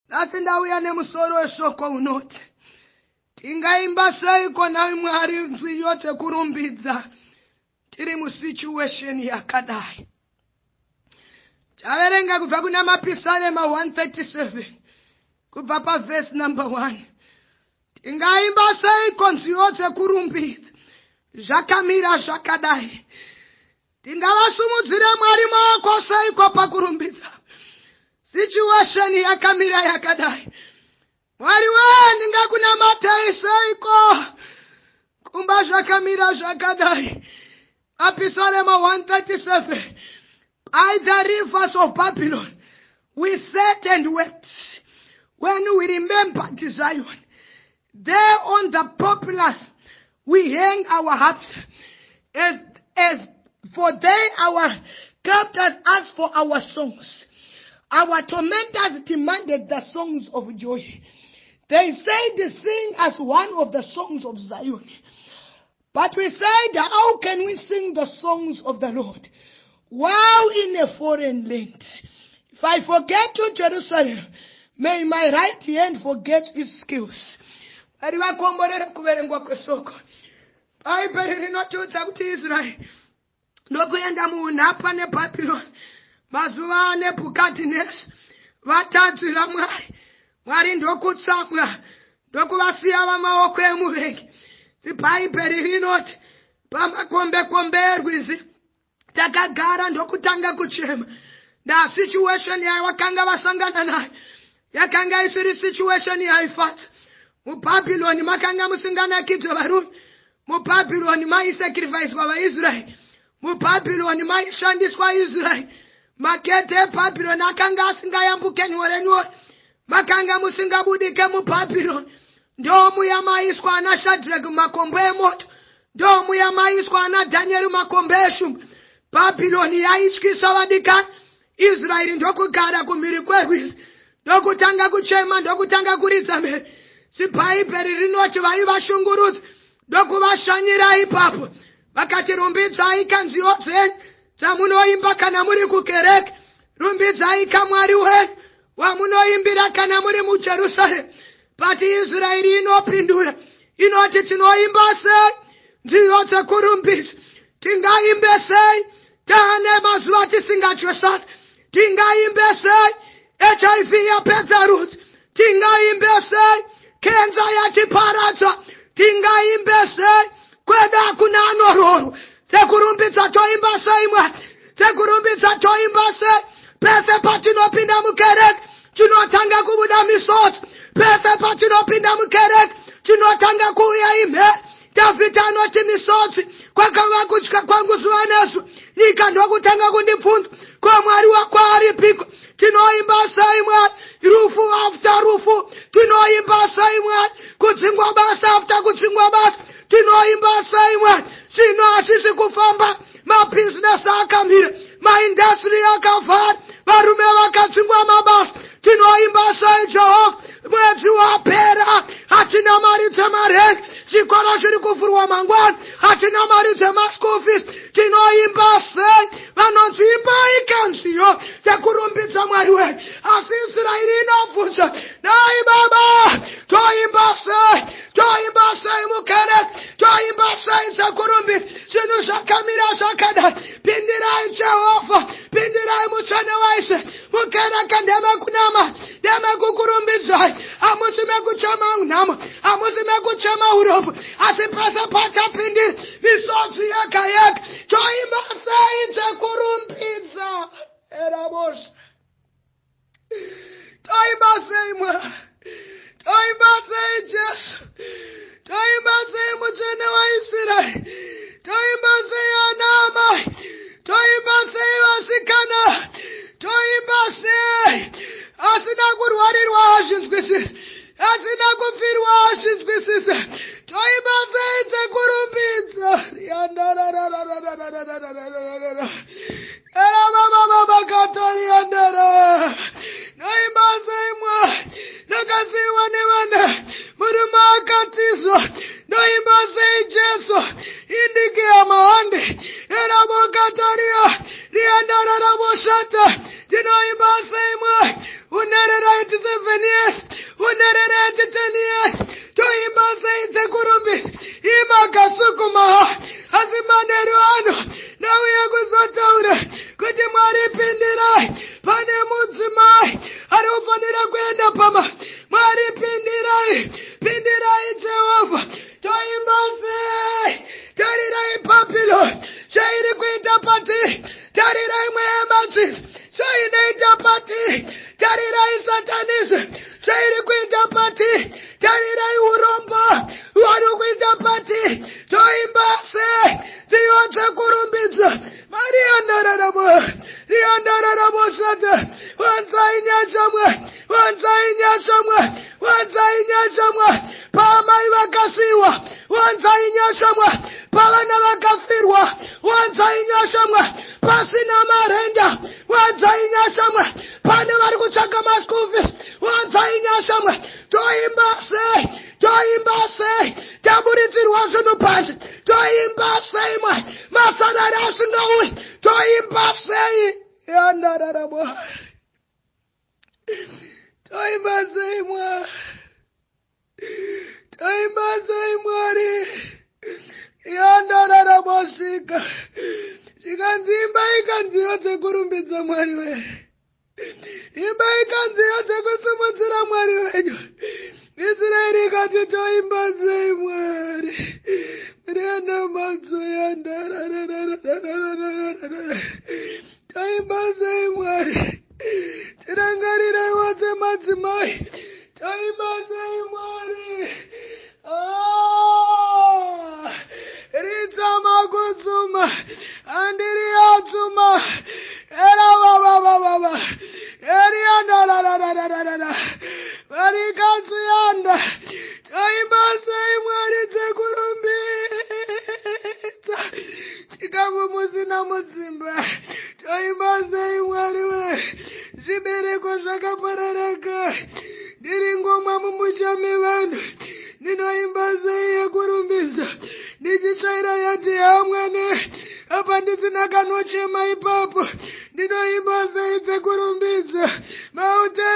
Nasi ndauya nemusoro weshoko unoti tingaimba seiko nawe Mwari nzwi yote kurumbidza tiri musituation yakadai. Taverenga kubva kuna Mapisarema 137 kubva paverse number 1. Tingaimba seiko nzwi yote kurumbidza zvakamira zvakadai. Tingavasumudzire Mwari maoko seiko pakurumbidza situation yakamira yakadai. Mwari wewe ndingakunamatai seiko kumba zvakamira zvakadai. Mapisarema 137. By the rivers of Babylon we sat and wept when we remembered Zion. There on the poplars we hang our harps, as for they our captors asked for our songs. Our tormentors demanded the songs of joy. They said, sing as one of the songs of Zion. But we said, how can we sing the songs of the Lord while in a foreign land? If I forget to Jerusalem, may my right hand forget its skills. Bible rinotiudza kuti Israel ndokuenda muunhapwa neBhabhironi mazuva aNebhukadhineza vatadzira Mwari. Mwari ndokutsamwa ndokuvasiya vamaoko emuvengi. Bhaibheri rinoti pamakombekombe erwizi takagara ndokutanga kuchema. Na situation yavakanga vasangana nayo yakanga isiri situation yaifadza. MuBhabhironi makanga musinganakidzwa varume. MuBhabhironi maisacrificewa vaIsraeri. MuBhabhironi maishandiswa Israeri. Makete eBhabhironi akanga asingayambuke nyore nyore. Makanga musingabudike muBhabhironi. Ndomuya maiswa ana Shadrach makombo emoto. Ndomuya maiswa ana Daniel makombo eshumba. Bhabhironi yaityisa vadikani. Israeri ndokugara kumhiri kwerwizi. Ndokutanga kuchema, ndokutanga kuridza mhere. Bhaibheri rinoti vaivashungurudza ndokuvashanyira ipapo. Vakati rumbidzai kanziyo dzenyu dzamunoimba kana muri kukereke. Rumbidzai kamwari wenyu wamunoimbira kana muri muJerusarema. But Israeri inopindura inoti tinoimba sei nziyo dzekurumbidza. Tingaimbe sei taane mazuva tisingachosasa. Tingaimbe sei HIV yapedza rudzi. Tingaimbe sei kenza yatiparadza. Tingaimbe sei kweda kuna anororwa. Tekurumbidza toimba sei Mwari. Tekurumbidza toimba sei pese patinopinda mukereke tinotanga kubuda misodzi. Pese patinopinda mukereke tinotanga kuuya imhere. Davhidhi anoti misodzi kwakava kutya kwangu zuva nezuva. Nyika ndokutanga kundibvunza ko Mwari wako aripiko. Tinoimba sei Mwari rufu after rufu. Tinoimba sei Mwari kudzingwa basa after kudzingwa basa. Tinoimba sei Mwari zvino hasisi kufamba. Mabusiness akamira, maindustry akavhara, varume vakadzingwa mabasa. Tinoimba sei Jehovha mwedzi wapera hatina mari dzemarengi. Zvikoro zviri kuvhurwa mangwana hatina mari dzemaschool fees. Tinoimba sei vanonzi imbai kanziyo dzekurumbidza Mwari wedu. Asi Israeri inobvunza dai baba toimba sei. Toimba sei mukereke. Toimba sei dzekurumbidza. Zvinhu zvakamira zvakadai. Pindirai Jehovha. Pindirai mutsvene waIsraeri. Mukereke ndemakunama ndemekukurumbidzai. Hamusi mekuchema nhamo. Hamusi mekuchema uropo. Asi pese patapindira misodzi yega yega. Toimba sei dzekurumbidza. Erabosha. Toimba sei Mwari. Toimba sei Jesu. Toimba sei mutsvene waIsraeri. Toimba sei anamai. Toimba sei vasikana. Toimba sei asina kurwarirwa hazvinzwisisi. Asina kupfirwa hazvinzwisisi. Toimba sei dzekurumbidza. Toimba sei Mwari ndakasiyiwa nevana murume akatizwa. Toimba sei Jesu indiki yamahande erabokataria riandararaboshata. Tinoimba sei Mwari unerera 87 years tinofanira kuenda pama. Mwari pindirai Jehovah. Toimba sei. Tarirai Babylon. Chairi kuita pati. Tarirai mweyamatsi. Chainoita pati. Tarirai Satanism. Chairi kuita pati. Tarirai urombo. Wari kuita pati. Toimba sei. Tiyonze kurumbidza. Maria ndararabo. Riandararabo sata. Wanzainyashamwa. Pamai vakasiwa. Wanzainyashamwa. Pavana vakafirwa. Wanzainyashamwa. Pasina marenda. Wanzainyashamwa. Pane vari kutsvaka maschool fees. Wanzainyashamwa. Toimba sei. Tamburidzirwa zvinhu pasi. Toimba sei mwa. Masalari asingauyi. Toimba sei. Yandararabo. Toimba sei mwa. Toimba sei mwari. Yandararabosika. Chikanzimba ikanziyo dzekurumbidza mwari wedu. Imba ikanziyo dzekusumudzira mwari wedu. Israeri ikati toimba sei mwari. Muriana madzo yandararararararararara. Toimba sei mwari. Tirangarira wose madzimai. Toimba sei mwari. Ritama kusuma. Andiri atsuma. Era baba. Eri andala. Varikatsuyanda. Toimba sei mwari dzekurumbidza. Chikafu musina mudzimba. Toimba sei mwari we. Zvibereko zvakapararaka. Ndiri ngoma mumuchami vanhu. Ndinoimba sei yekurumbidza. Ndichitsvaira yati hamwene. Apa ndisina kanochema ipapo. Ndinoimba sei dzekurumbidza. Maute